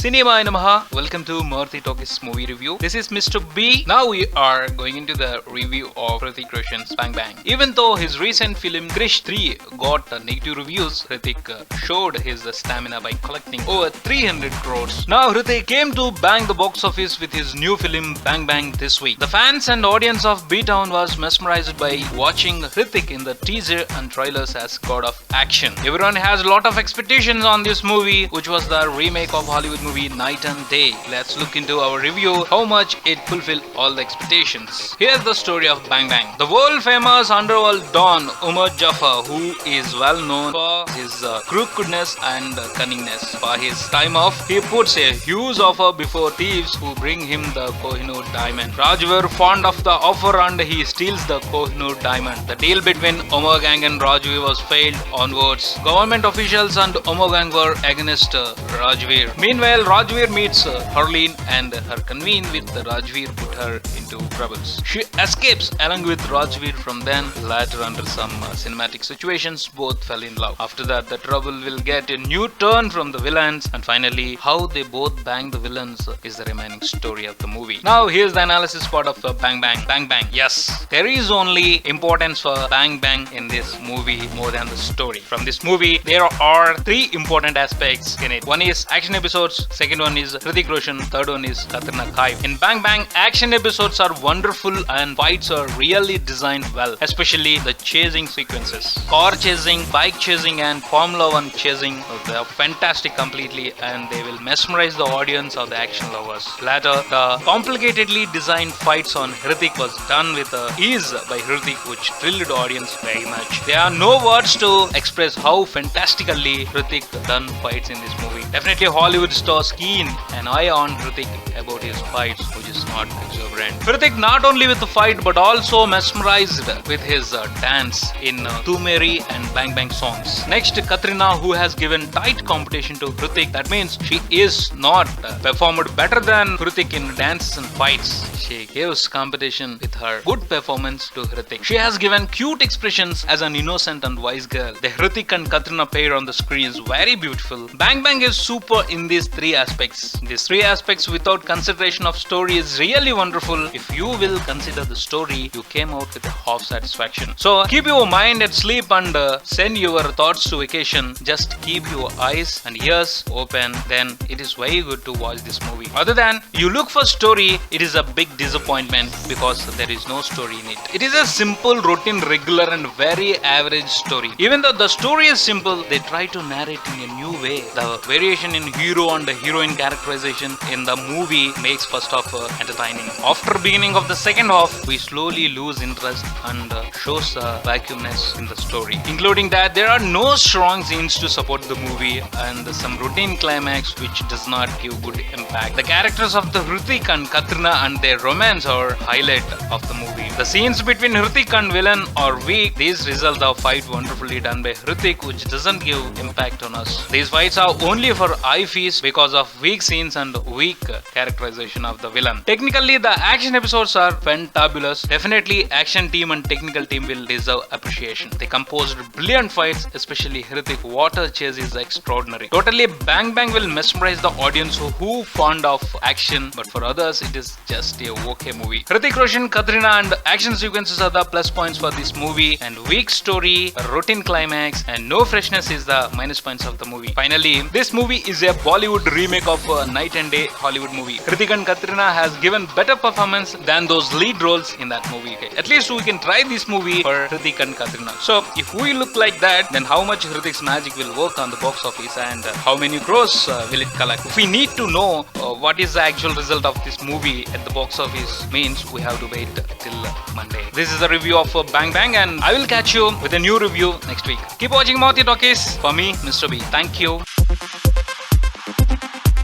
Cinema Namaha. Welcome to Maruti Talkies movie review. This is Mr. B. Now we are going into the review of Hrithik Roshan's Bang Bang. Even though his recent film Krish 3 got negative reviews, Hrithik showed his stamina by collecting over 300 crores. Now Hrithik came to bang the box office with his new film Bang Bang this week. The fans and audience of B-Town was mesmerized by watching Hrithik in the teaser and trailers as god of action. Everyone has a lot of expectations on this movie, which was the remake of Hollywood movie Night and Day. Let's look into our review how much it fulfilled all the expectations. Here's the story of Bang Bang. The world famous underworld don Umar Jafar, who is well known for his crookedness and cunningness. For his time off, he puts a huge offer before thieves who bring him the Kohinoor diamond. Rajveer fond of the offer and he steals the Kohinoor diamond. The deal between Umar Gang and Rajveer was failed onwards. Government officials and Umar Gang were against Rajveer. Meanwhile, Rajveer meets Harleen and her convene with Rajveer put her into troubles. She escapes along with Rajveer. From then, later under some cinematic situations, both fell in love. After that, the trouble will get a new turn from the villains, and finally, how they both bang the villains is the remaining story of the movie. Now, here's the analysis part of Bang Bang. Bang Bang. Yes, there is only importance for Bang Bang in this movie more than the story. From this movie, there are three important aspects in it. One is action episodes, second one is Hrithik Roshan, third one is Katrina Kaif. In Bang Bang, action episodes are wonderful and fights are really designed well, especially the chasing sequences. Car chasing, bike chasing and Formula 1 chasing, they are fantastic completely and they will mesmerize the audience or the action lovers. Later, the complicatedly designed fights on Hrithik was done with ease by Hrithik, which thrilled the audience very much. There are no words to express how fantastically Hrithik done fights in this movie. Definitely Hollywood stars keen an eye on Hrithik about his fights, which is not exuberant. Hrithik not only with the fight but also mesmerized with his dance in Tu Meri and Bang Bang songs. Next, Katrina, who has given tight competition to Hrithik. That means she is not performed better than Hrithik in dances and fights. She gives competition with her good performance to Hrithik. She has given cute expressions as an innocent and wise girl. The Hrithik and Katrina pair on the screen is very beautiful. Bang Bang is super in these three aspects. These three aspects without consideration of story is really wonderful. If you will consider the story, you came out with a half satisfaction. So keep your mind at sleep and send your thoughts to vacation. Just keep your eyes and ears open. Then it is very good to watch this movie. Other than you look for story, it is a big disappointment because there is no story in it. It is a simple, routine, regular and very average story. Even though the story is simple, they try to narrate in a new way. The variation in hero and the heroine characterization in the movie makes first half entertaining. After beginning of the second half, we slowly lose interest and shows vacuumness in the story. Including that, there are no strong scenes to support the movie and some routine climax which does not give good impact. The characters of the Hrithik and Katrina and their romance are highlight of the movie. The scenes between Hrithik and villain are weak. These result of fight wonderfully done by Hrithik, which doesn't give impact on us. These fights are only for eye feast because of weak scenes and weak characterization of the villain. Technically, the action episodes are fantabulous. Definitely, action team and technical team will deserve appreciation. They composed brilliant fights, especially Hrithik water chase is extraordinary. Totally, Bang Bang will mesmerize the audience who fond of action, but for others, it is just a okay movie. Hrithik Roshan, Katrina and action sequences are the plus points for this movie, and weak story, routine climax and no freshness is the minus points of the movie. Finally, this movie is a Bollywood remake of Night and Day Hollywood movie. Hrithik and Katrina has given better performance than those lead roles in that movie. Okay? At least we can try this movie for Hrithik and Katrina. So if we look like that, then how much Hrithik's magic will work on the box office and how many crores will it collect? If we need to know what is the actual result of this movie at the box office, means we have to wait till Monday. This is a review of Bang Bang and I will catch you with a new review next week. Keep watching Maruti Talkies. For me, Mr. B. Thank you.